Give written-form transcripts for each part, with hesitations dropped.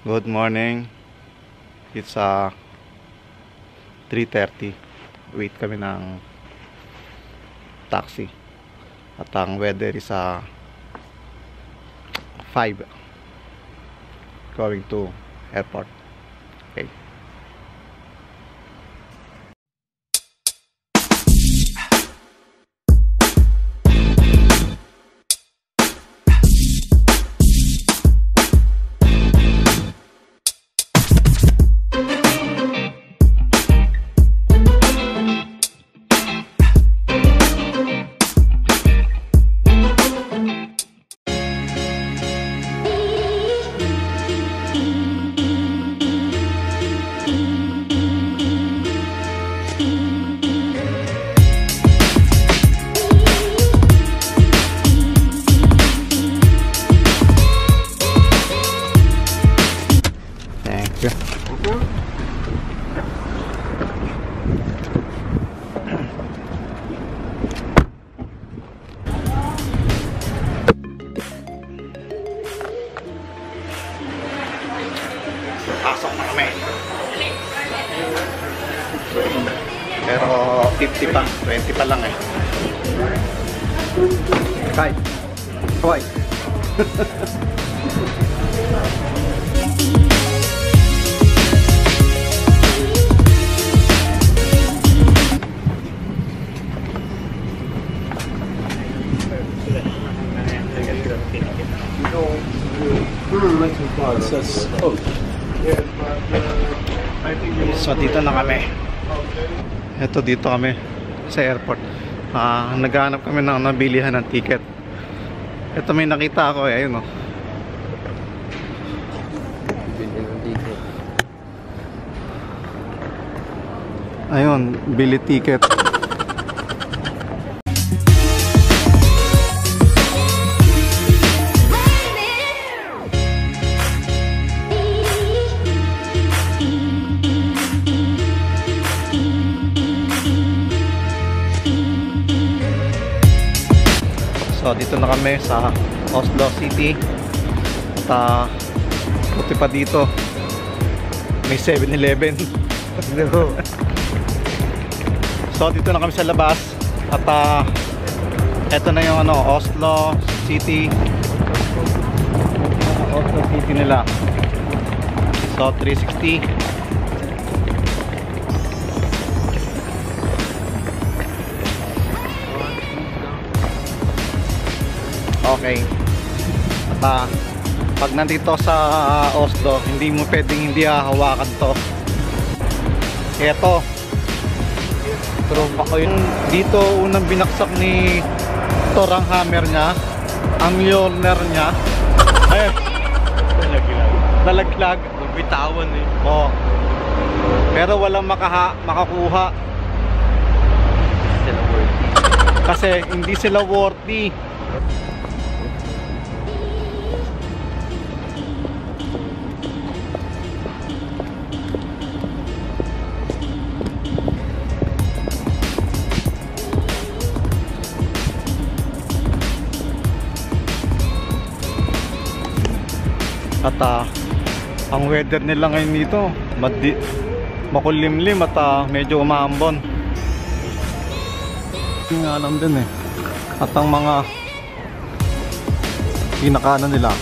Good morning. It's 3:30. Wait kami ng taxi. At ang weather is 5. Going to airport. Okay. Pasok na kami. Pero 50 pa, 20 pa lang eh. Kay. Hoy. So dito na kami. Dito kami sa airport. Naghahanap kami ng nabilihan ng ticket. Ito may nakita ako ayun oh. Ayun, bili ticket. So dito na kami sa Oslo City. At puti pa dito may 7-Eleven. So dito na kami sa labas. At eto na yung Oslo City. Oslo City nila. So 360. Okay. At pag nandito sa Oslo, hindi mo pwedeng hindi hahawakan to. Ito. Pero ako yung dito unang binaksak ni Thor ang hammer niya, ang Mjolnir niya. Ayun. Nalaglag. Bitawan eh. Oo. Pero walang makakuha. Kasi hindi sila worthy. At ang weather nila ngayon dito makulimlim at medyo umaambon. Hindi nga lang din eh. At ang mga pinakanan nila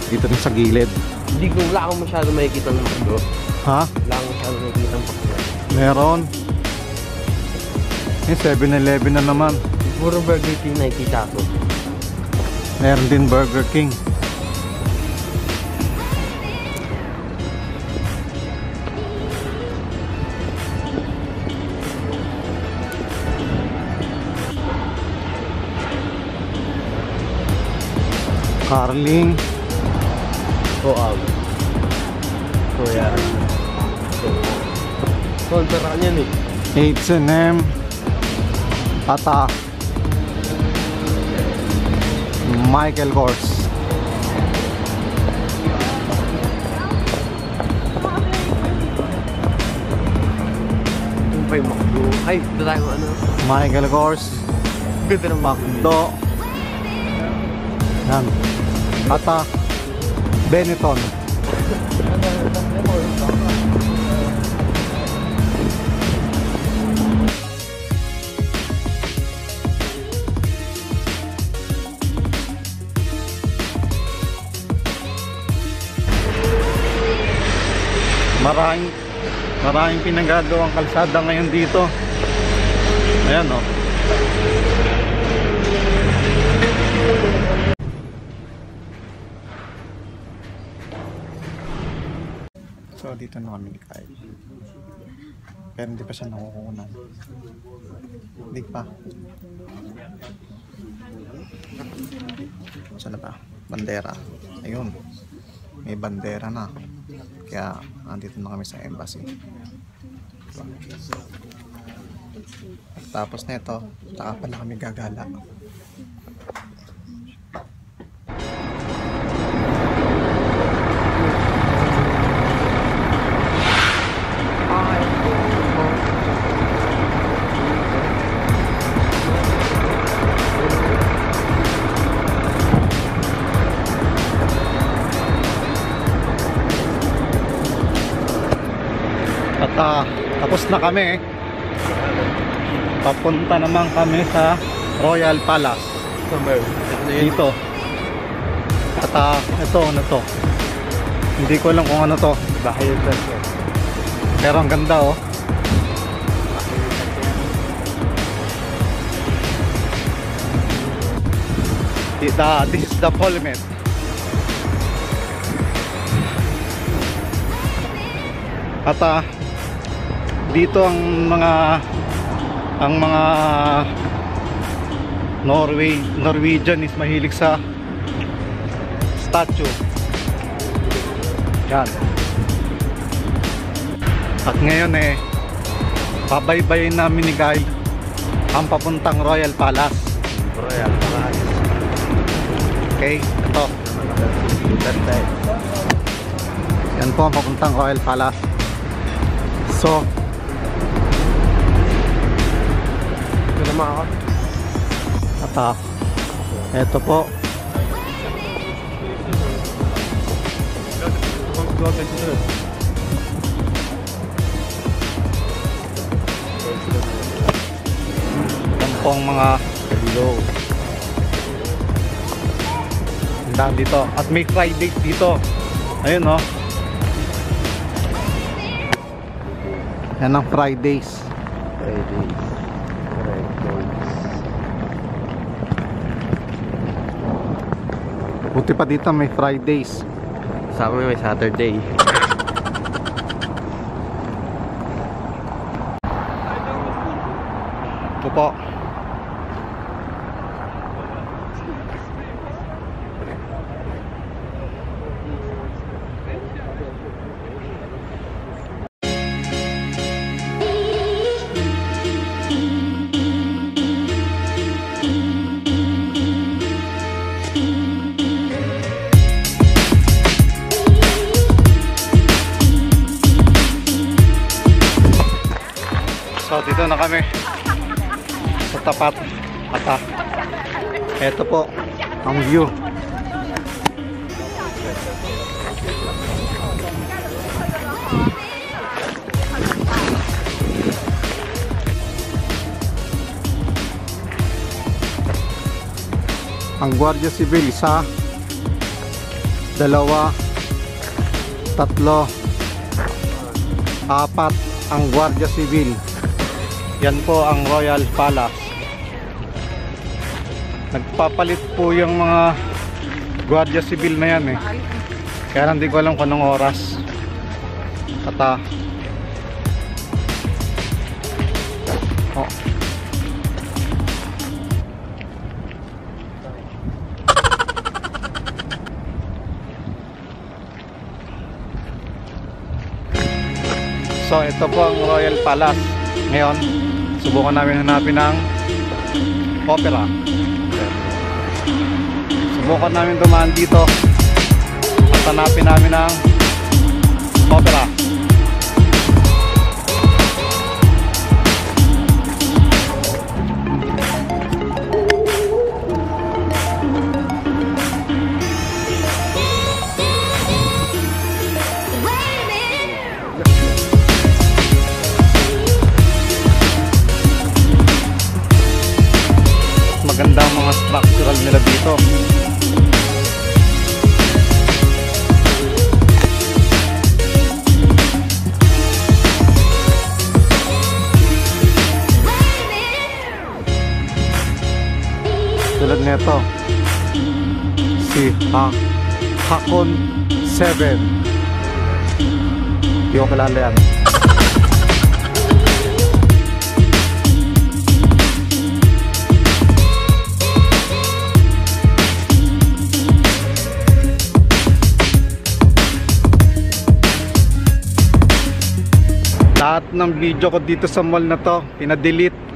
dito rin sa gilid. Wala akong masyado makikita ng pagdo. Ha? Wala akong masyado makikita ng pagdo. Meron. 7-Eleven na naman. Puro Burger King nakikita ko. Meron din Burger King. Carling. Kuya. Kontra niyan eh. H&M. Ata. Michael Kors. Ito pa yung McDo. Ay, ito tayo Michael Kors. Ganda ng McDo. Yan. Ata. Benetton. Maraming pinagagawang kalsada ngayon dito. Ayan o. So dito na kami ni Kyle. Pero hindi pa siya nakukunan. Hindi pa. Saan na ba? Bandera. Ayun. May bandera na. Kaya andito na kami sa embassy. At tapos na ito, saka pala kami gagala. At tapos na kami. Papunta naman kami sa Royal Palace. Dito. At ito, ano to? Hindi ko alam kung ano to. Pero ang ganda oh. This is the Parliament. At dito ang mga Norwegian is mahilig sa statue. Yan. At ngayon pabaybayin namin ni Guy ang papuntang Royal Palace. Okay, ito. Yan po ang papuntang Royal Palace. So ito naman ako. At eto po. Yan po ang mga tindahan dito. At may Fridays dito. Ayun oh. Yan ang Fridays. Buti pa dito may Fridays. Sa amin may Saturday. Ito po. So dito na kami sa tapat at eto po ang view. Ang Guardia Civil, 1, 2, 3, 4 ang Guardia Civil. Yan po ang Royal Palace. Nagpapalit po yung mga Guardia Civil na yan Kaya hindi ko alam kung anong oras. At so ito po ang Royal Palace. Ngayon subukan namin hanapin ng opera. Subukan namin dumaan dito at hanapin namin ng opera. neto. Si Hakon 7. Di ko kilala yan. Lahat ng video ko dito sa mall na to, pinadelete.